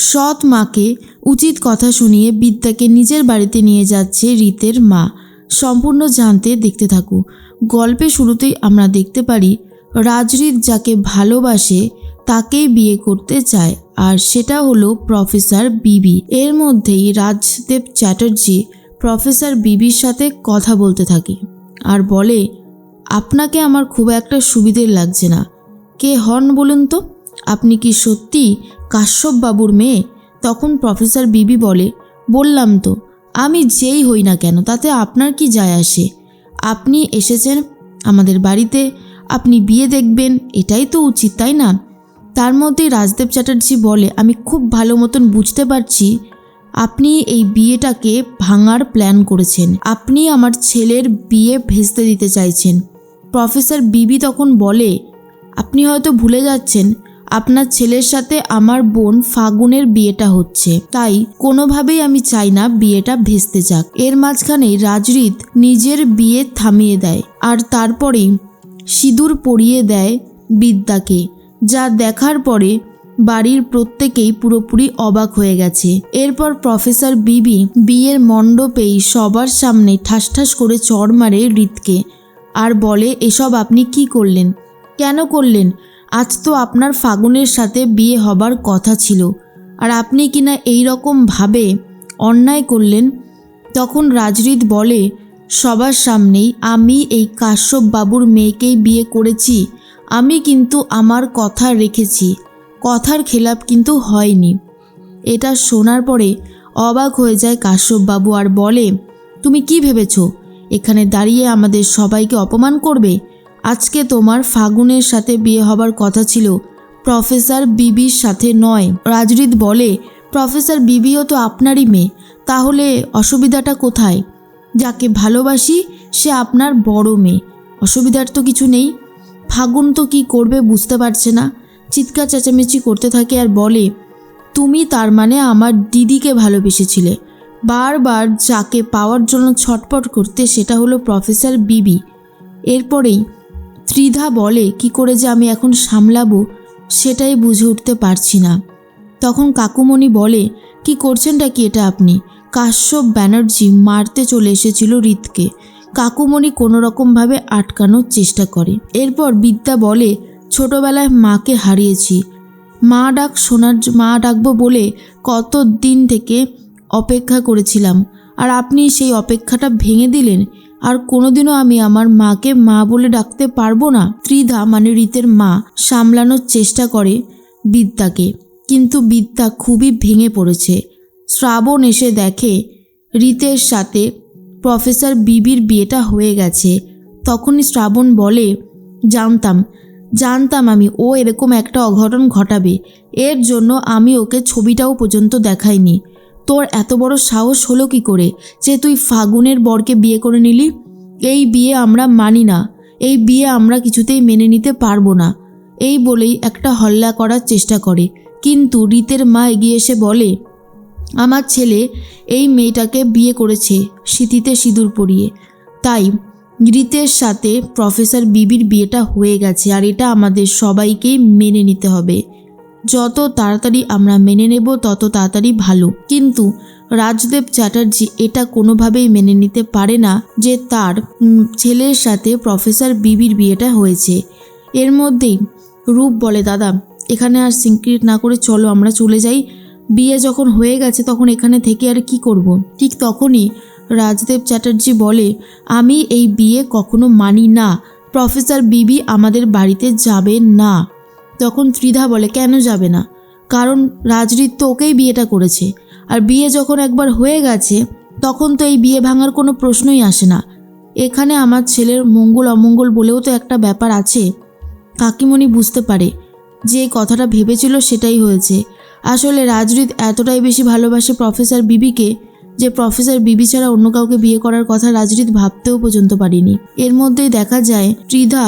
সৎ মাকে উচিত কথা শুনিয়ে বিদ্যাকে নিজের বাড়িতে নিয়ে যাচ্ছে রীতের মা। সম্পূর্ণ জানতে দেখতে থাকো। গল্পের শুরুতেই আমরা দেখতে পারি রাজরিত যাকে ভালোবাসে তাকেই বিয়ে করতে চায়, আর সেটা হলো প্রফেসর বিবি। এর মধ্যেই রাজদেব চ্যাটার্জি প্রফেসর বিবির সাথে কথা বলতে থাকে আর বলে, আপনাকে আমার খুব একটা সুবিধের লাগছে না। কে হন বলুন তো? আপনি কি সত্যি কাশ্যপ বাবুর মেয়ে? তখন প্রফেসর বিবি বলে, বললাম তো, আমি যেই হই না কেন তাতে আপনার কি যায় আসে? আপনি এসেছেন আমাদের বাড়িতে, আপনি বিয়ে দেখবেন, এটাই তো উচিত, তাই না? তার মধ্যেই রাজদেব চ্যাটার্জি বলে, আমি খুব ভালো মতন বুঝতে পারছি আপনি এই বিয়েটাকে ভাঙার প্ল্যান করেছেন। আপনি আমার ছেলের বিয়ে ভেস্তে দিতে চাইছেন। প্রফেসর বিবি তখন বলে, আপনি হয়তো ভুলে যাচ্ছেন আপনার ছেলের সাথে আমার বোন ফাগুনের বিয়েটা হচ্ছে, তাই কোনোভাবেই আমি চাই না বিয়েটা ভেস্তে যাক। এর মাঝখানেই রাজরিত নিজের বিয়ে থামিয়ে দেয় আর তারপরেই সিঁদুর পরিয়ে দেয় বিদ্যাকে, যা দেখার পরে বাড়ির প্রত্যেকেই পুরোপুরি অবাক হয়ে গেছে। এরপর প্রফেসর বিবি বিয়ের মণ্ডপেই সবার সামনে ঠাস ঠাস করে চড় মারে রীতকে আর বলে, এসব আপনি কি করলেন? কেন করলেন? আজ তো আপনার ফাগুনের সাথে বিয়ে হবার কথা ছিল, আর আপনি কিনা এই রকম ভাবে অন্যায় করলেন। তখন রাজরিত বলে, সবার সামনেই আমি এই কাশ্যপ বাবুর মেয়েকেই বিয়ে করেছি। আমি কিন্তু আমার কথা রেখেছি, কথার খেলাপ কিন্তু হয়নি। এটা শোনার পরে অবাক হয়ে যায় কাশ্যপ বাবু আর বলে, তুমি কি ভেবেছ এখানে দাঁড়িয়ে আমাদের সবাইকে অপমান করবে? আজকে তোমার ফাগুনের সাথে বিয়ে হবার কথা ছিল, প্রফেসর বিবির সাথে নয়। রাজরিত বলে, প্রফেসর বিবিও তো আপনারই মেয়ে, তাহলে অসুবিধাটা কোথায়? যাকে ভালোবাসি সে আপনার বড় মেয়ে, অসুবিধার তো কিছু নেই। ফাগুন তো কি করবে বুঝতে পারছে না, চিৎকার চেঁচামেচি করতে থাকে আর বলে, তুমি তার মানে আমার দিদিকে ভালোবেসেছিলে। বারবার যাকে পাওয়ার জন্য ছটপট করতে সেটা হলো প্রফেসর বিবি। এরপরেই ত্রিধা বলে, কি করে যে আমি এখন সামলাবো সেটাই বুঝে উঠতে পারছি না। তখন কাকুমণি বলে, কি করছেনটা কি এটা আপনি? কাশ্যপ ব্যানার্জি মারতে চলে এসেছিল রীতকে। কাকুমণি কোনো রকমভাবে আটকানোর চেষ্টা করে। এরপর বিদ্যা বলে, ছোটবেলায় মাকে হারিয়েছি, মা ডাকবো বলে কত দিন থেকে অপেক্ষা করেছিলাম, আর আপনি সেই অপেক্ষাটা ভেঙে দিলেন। আর কোনোদিনও আমি আমার মাকে মা বলে ডাকতে পারবো না। ত্রিধা মানে রীতের মা সামলানোর চেষ্টা করে বিদ্যাকে, কিন্তু বিদ্যা খুবই ভেঙে পড়েছে। শ্রাবণ এসে দেখে রীতের সাথে প্রফেসর বিবির বিয়েটা হয়ে গেছে। তখনই শ্রাবণ বলে, জানতাম আমি ও এরকম একটা অঘটন ঘটাবে, এর জন্য আমি ওকে ছবিটাও পর্যন্ত দেখাইনি। তোর এত বড় সাহস হলো কি করে যে তুই ফাগুনের বরকে বিয়ে করে নিলি? এই বিয়ে আমরা মানি না, এই বিয়ে আমরা কিছুতেই মেনে নিতে পারবো না। এই বলেই একটা হল্লা করার চেষ্টা করে, কিন্তু রীতের মা এগিয়ে এসে বলে, আমার ছেলে এই মেয়েটাকে বিয়ে করেছে সিঁথিতে সিঁদুর পরিয়ে, তাই রীতের সাথে প্রফেসর বিবির বিয়েটা হয়ে গেছে, আর এটা আমাদের সবাইকেই মেনে নিতে হবে। যত তাড়াতাড়ি আমরা মেনে নেব তত তাড়াতাড়ি ভালো। কিন্তু রাজদেব চ্যাটার্জি এটা কোনোভাবেই মেনে নিতে পারে না যে তার ছেলের সাথে প্রফেসর বিবির বিয়েটা হয়েছে। এর মধ্যেই রূপ বলে, দাদা এখানে আর সিনক্রিয়েট না করে চলো আমরা চলে যাই, বিয়ে যখন হয়ে গেছে তখন এখানে থেকে আর কি করব। ঠিক তখনই রাজদেব চ্যাটার্জি বলে, আমি এই বিয়ে কখনো মানি না, প্রফেসর বিবি আমাদের বাড়িতে যাবে না। তখন ত্রিধা বলে, কেন যাবে না? কারণ রাজরিত তো ওকেই বিয়েটা করেছে, আর বিয়ে যখন একবার হয়ে গেছে তখন তো এই বিয়ে ভাঙার কোনো প্রশ্নই আসে না। এখানে আমার ছেলের মঙ্গল অমঙ্গল বলেও তো একটা ব্যাপার আছে। কাকিমণি বুঝতে পারে যে কথাটা ভেবেছিল সেটাই হয়েছে। আসলে রাজরিত এতটাই বেশি ভালোবাসে প্রফেসর বিবিকে যে প্রফেসর বিবি ছাড়া অন্য কাউকে বিয়ে করার কথা রাজরিত ভাবতেও পর্যন্ত পারেনি। এর মধ্যেই দেখা যায় ত্রিধা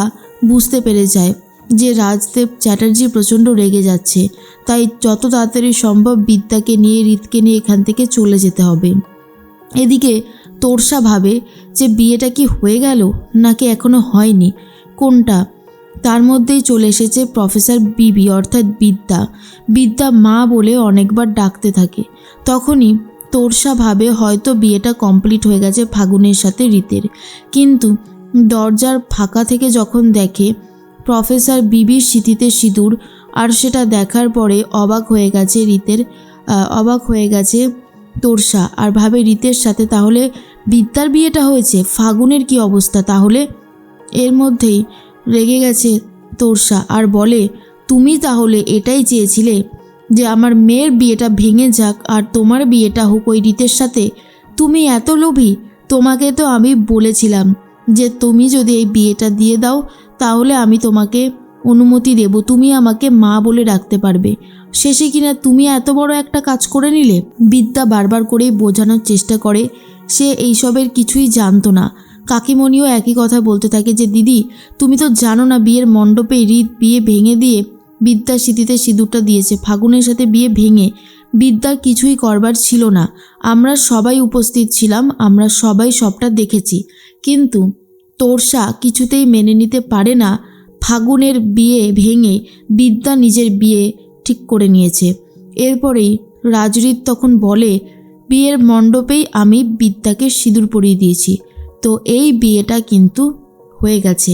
বুঝতে পেরে যায় যে রাজদেব চ্যাটার্জি প্রচণ্ড রেগে যাচ্ছে, তাই যত তাড়াতাড়ি সম্ভব বিদ্যাকে নিয়ে রীতকে নিয়ে এখান থেকে চলে যেতে হবে। এদিকে তোরসা ভাবে যে বিয়েটা কি হয়ে গেল নাকি এখনো হয়নি, কোনটা? তার মধ্যেই চলে এসেছে প্রফেসর বিবি অর্থাৎ বিদ্যা। বিদ্যা মা বলে অনেকবার ডাকতে থাকে। তখনই তোরসা ভাবে হয়তো বিয়েটা কমপ্লিট হয়ে গেছে ফাগুনের সাথে রীতের, কিন্তু দরজার ফাঁকা থেকে যখন দেখে প্রফেসর বিবির সিঁথিতে সিঁদুর, আর সেটা দেখার পরে অবাক হয়ে গেছে তোরসা, আর ভাবে রীতের সাথে তাহলে বিদ্যার বিয়েটা হয়েছে। ফাগুনের কি অবস্থা তাহলে? এর মধ্যেই রেগে গেছে তোরসা আর বলে, তুমি তাহলে এটাই চেয়েছিলে যে আমার মেয়ের বিয়েটা ভেঙে যাক আর তোমার বিয়েটা হোক ওই রীতের সাথে? তুমি এত লোভী! তোমাকে তো আমি বলেছিলাম যে তুমি যদি এই বিয়েটা দিয়ে দাও তাহলে আমি তোমাকে অনুমতি দেব, তুমি আমাকে মা বলে ডাকতে পারবে। শেষে কিনা তুমি এত বড় একটা কাজ করে নিলে। বিদ্যা বারবার করেই বোঝানোর চেষ্টা করে সে এইসবের কিছুই জানতো না। কাকিমণিও একই কথা বলতে থাকে যে দিদি, তুমি তো জানো না বিয়ের মণ্ডপে রীত বিয়ে ভেঙে দিয়ে বিদ্যার স্মৃতিতে সিঁদুরটা দিয়েছে। ফাগুনের সাথে বিয়ে ভেঙে বিদ্যার কিছুই করবার ছিল না। আমরা সবাই উপস্থিত ছিলাম, আমরা সবাই সবটা দেখেছি, কিন্তু তোরসা কিছুতেই মেনে নিতে পারে না ফাগুনের বিয়ে ভেঙে বিদ্যা নিজের বিয়ে ঠিক করে নিয়েছে। এরপরেই রাজরিত তখন বলে, বিয়ের মণ্ডপেই আমি বিদ্যাকে সিঁদুর পরিয়ে দিয়েছি, তো এই বিয়েটা কিন্তু হয়ে গেছে,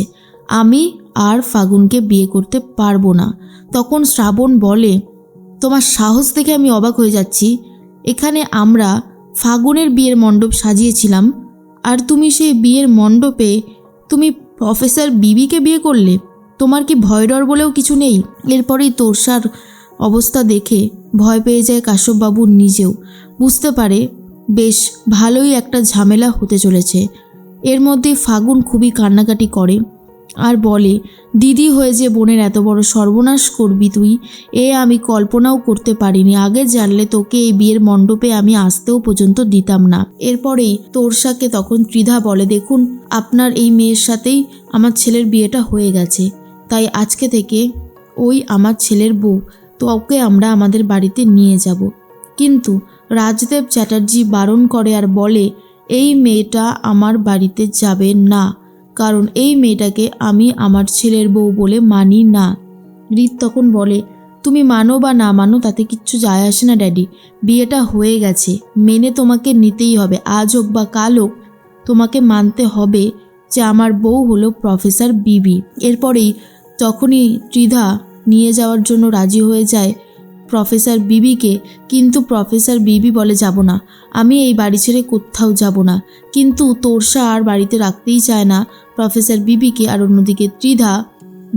আমি আর ফাগুনকে বিয়ে করতে পারবো না। তখন শ্রাবণ বলে, তোমার সাহস দেখে আমি অবাক হয়ে যাচ্ছি। এখানে আমরা ফাগুনের বিয়ের মণ্ডপ সাজিয়েছিলাম আর তুমি সেই বিয়ের মণ্ডপে তুমি প্রফেসর বিবিকে বিয়ে করলে? তোমার কি ভয় ডর বলেও কিছু নেই? এরপরেই তোরসার অবস্থা দেখে ভয় পেয়ে যায় কাশ্যপবাবু নিজেও। বুঝতে পারে বেশ ভালোই একটা ঝামেলা হতে চলেছে। এর মধ্যে ফাগুন খুবই কান্নাকাটি করে আর বলে, দিদি হয়ে যে বোনের এত বড় সর্বনাশ করবি তুই, এ আমি কল্পনাও করতে পারিনি। আগে জানলে তোকে এই বিয়ের মণ্ডপে আমি আসতেও পর্যন্ত দিতাম না। এরপরেই তোরসাকে তখন ত্রিধা বলে, দেখুন আপনার এই মেয়ের সাথেই আমার ছেলের বিয়েটা হয়ে গেছে, তাই আজকে থেকে ওই আমার ছেলের বউ, তো ওকে আমরা আমাদের বাড়িতে নিয়ে যাব। কিন্তু রাজদেব চ্যাটার্জি বারণ করে আর বলে, এই মেয়েটা আমার বাড়িতে যাবে না, কারণ এই মেয়েটাকে আমি আমার ছেলের বউ বলে মানি না। রীত তখন বলে, তুমি মানো বা না মানো তাতে কিচ্ছু যায় আসে না ড্যাডি, বিয়েটা হয়ে গেছে, মেনে তোমাকে নিতেই হবে। আজ হোক বা কাল হোক তোমাকে মানতে হবে যে আমার বউ হলো প্রফেসর বিবি। এরপরেই তখনই ত্রিধা নিয়ে যাওয়ার জন্য রাজি হয়ে যায় প্রফেসর বিবিকে, কিন্তু প্রফেসর বিবি বলে, যাব না, আমি এই বাড়ি ছেড়ে কোথাও যাব না। কিন্তু তোরসা আর বাড়িতে রাখতেই চায় না প্রফেসর বিবিকে, আর অন্যদিকে ত্রিধা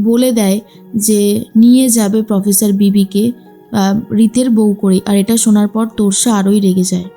বলে দেয় যে নিয়ে যাবে প্রফেসর বিবিকে রীতের বউ করে। আর এটা শোনার পর তোরসা আরোই রেগে যায়।